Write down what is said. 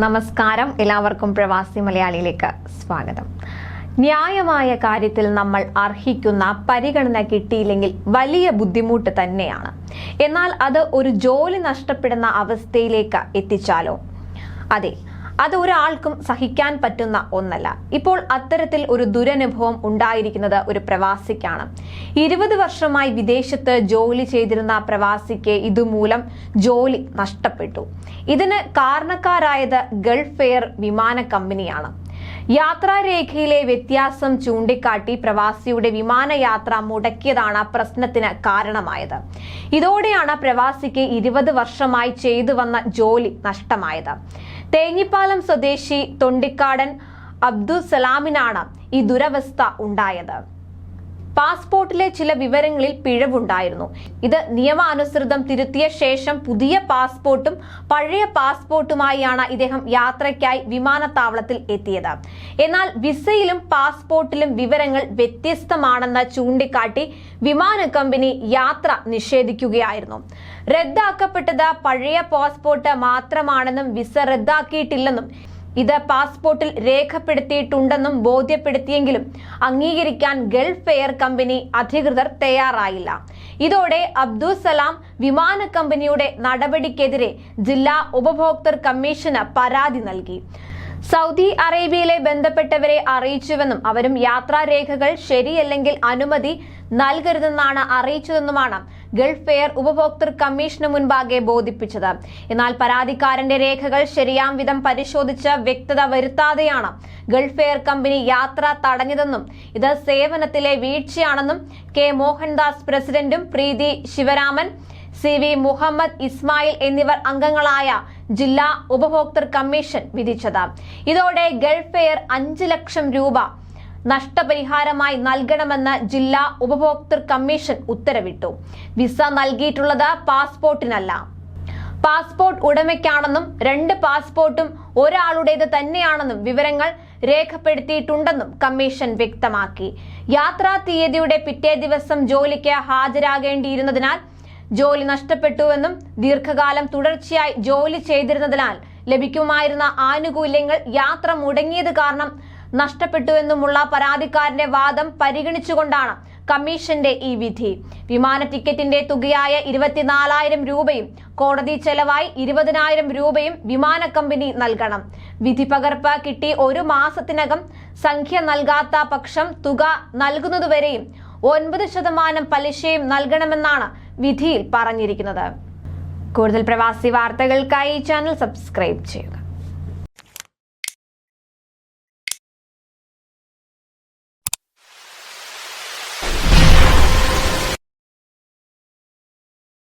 നമസ്കാരം, എല്ലാവർക്കും പ്രവാസി മലയാളിയിലേക്ക് സ്വാഗതം. ന്യായമായ കാര്യത്തിൽ നമ്മൾ അർഹിക്കുന്ന പരിഗണന കിട്ടിയില്ലെങ്കിൽ വലിയ ബുദ്ധിമുട്ട് തന്നെയാണ്. എന്നാൽ അത് ഒരു ജോലി നഷ്ടപ്പെടുന്ന അവസ്ഥയിലേക്ക് എത്തിച്ചാലോ? അതെ, അത് ഒരാൾക്കും സഹിക്കാൻ പറ്റുന്ന ഒന്നല്ല. ഇപ്പോൾ അത്തരത്തിൽ ഒരു ദുരനുഭവം ഉണ്ടായിരിക്കുന്നത് ഒരു പ്രവാസിക്കാണ്. 20 വർഷമായി വിദേശത്ത് ജോലി ചെയ്തിരുന്ന പ്രവാസിക്ക് ഇതുമൂലം ജോലി നഷ്ടപ്പെട്ടു. ഇതിന് കാരണക്കാരായത് ഗൾഫ് എയർ വിമാന കമ്പനിയാണ്. യാത്രാരേഖയിലെ വ്യത്യാസം ചൂണ്ടിക്കാട്ടി പ്രവാസിയുടെ വിമാനയാത്ര മുടക്കിയതാണ് പ്രശ്നത്തിന് കാരണമായത്. ഇതോടെയാണ് പ്രവാസിക്ക് 20 വർഷമായി ചെയ്തു വന്ന ജോലി നഷ്ടമായത്. തേഞ്ഞിപ്പാലം സ്വദേശി തൊണ്ടിക്കാടൻ അബ്ദുൽ സലാമിനാണ് ഈ ദുരവസ്ഥ ഉണ്ടായത്. പാസ്പോർട്ടിലെ ചില വിവരങ്ങളിൽ പിഴവുണ്ടായിരുന്നു. ഇത് നിയമാനുസൃതം തിരുത്തിയ ശേഷം പുതിയ പാസ്പോർട്ടും പഴയ പാസ്പോർട്ടുമായാണ് ഇദ്ദേഹം യാത്രയ്ക്കായി വിമാനത്താവളത്തിൽ എത്തിയത്. എന്നാൽ വിസയിലും പാസ്പോർട്ടിലും വിവരങ്ങൾ വ്യത്യസ്തമാണെന്ന് ചൂണ്ടിക്കാട്ടി വിമാന കമ്പനി യാത്ര നിഷേധിക്കുകയായിരുന്നു. റദ്ദാക്കപ്പെട്ടത് പഴയ പാസ്പോർട്ട് മാത്രമാണെന്നും വിസ റദ്ദാക്കിയിട്ടില്ലെന്നും ഇത് പാസ്പോർട്ടിൽ രേഖപ്പെടുത്തിയിട്ടുണ്ടെന്നും ബോധ്യപ്പെടുത്തിയെങ്കിലും അംഗീകരിക്കാൻ ഗൾഫ് എയർ കമ്പനി അധികൃതർ തയ്യാറായില്ല. ഇതോടെ അബ്ദുൽ സലാം വിമാന കമ്പനിയുടെ നടപടിക്കെതിരെ ജില്ലാ ഉപഭോക്തൃ കമ്മീഷന് പരാതി നൽകി. സൗദി അറേബ്യയിലെ ബന്ധപ്പെട്ടവരെ അറിയിച്ചുവെന്നും അവരും യാത്രാരേഖകൾ ശരിയല്ലെങ്കിൽ അനുമതി നൽകരുതെന്നാണ് അറിയിച്ചതെന്നുമാണ് ഗൾഫ് എയർ ഉപഭോക്തൃ കമ്മീഷന് മുൻപാകെ ബോധിപ്പിച്ചത്. എന്നാൽ പരാതിക്കാരന്റെ രേഖകൾ ശരിയാം വിധം പരിശോധിച്ച് വ്യക്തത വരുത്താതെയാണ് ഗൾഫ് എയർ കമ്പനി യാത്ര തടഞ്ഞതെന്നും ഇത് സേവനത്തിലെ വീഴ്ചയാണെന്നും കെ മോഹൻദാസ് പ്രസിഡന്റും പ്രീതി ശിവരാമൻ, CV മുഹമ്മദ് ഇസ്മായിൽ എന്നിവർ അംഗങ്ങളായ ജില്ലാ ഉപഭോക്തൃ കമ്മീഷൻ വിധിച്ചത്. ഇതോടെ ഗൾഫ് എയർ 5 ലക്ഷം രൂപ നഷ്ടപരിഹാരമായി നൽകണമെന്ന് ജില്ലാ ഉപഭോക്തൃ കമ്മീഷൻ ഉത്തരവിട്ടു. വിസ നൽകിയിട്ടുള്ളത് പാസ്പോർട്ടിനല്ല, പാസ്പോർട്ട് ഉടമയ്ക്കാണെന്നും 2 പാസ്പോർട്ടും ഒരാളുടേത് തന്നെയാണെന്നും വിവരങ്ങൾ രേഖപ്പെടുത്തിയിട്ടുണ്ടെന്നും കമ്മീഷൻ വ്യക്തമാക്കി. യാത്രാ തീയതിയുടെ പിറ്റേ ദിവസം ജോലിക്ക് ഹാജരാകേണ്ടിയിരുന്നതിനാൽ ജോലി നഷ്ടപ്പെട്ടുവെന്നും ദീർഘകാലം തുടർച്ചയായി ജോലി ചെയ്തിരുന്നതിനാൽ ലഭിക്കുമായിരുന്ന ആനുകൂല്യങ്ങൾ യാത്ര മുടങ്ങിയത് കാരണം നഷ്ടപ്പെട്ടുവെന്നുമുള്ള പരാതിക്കാരന്റെ വാദം പരിഗണിച്ചുകൊണ്ടാണ് കമ്മീഷന്റെ ഈ വിധി. വിമാന ടിക്കറ്റിന്റെ തുകയായ 24,000 രൂപയും കോടതി ചെലവായി 20,000 രൂപയും വിമാന കമ്പനി നൽകണം. വിധി പകർപ്പ് കിട്ടി 1 മാസത്തിനകം സംഖ്യ നൽകാത്ത പക്ഷം തുക നൽകുന്നതുവരെയും 9% പലിശയും നൽകണമെന്നാണ് വിധിയിൽ പറഞ്ഞിരിക്കുന്നത്. കൂടുതൽ പ്രവാസി വാർത്തകൾക്കായി ചാനൽ സബ്സ്ക്രൈബ് ചെയ്യുക.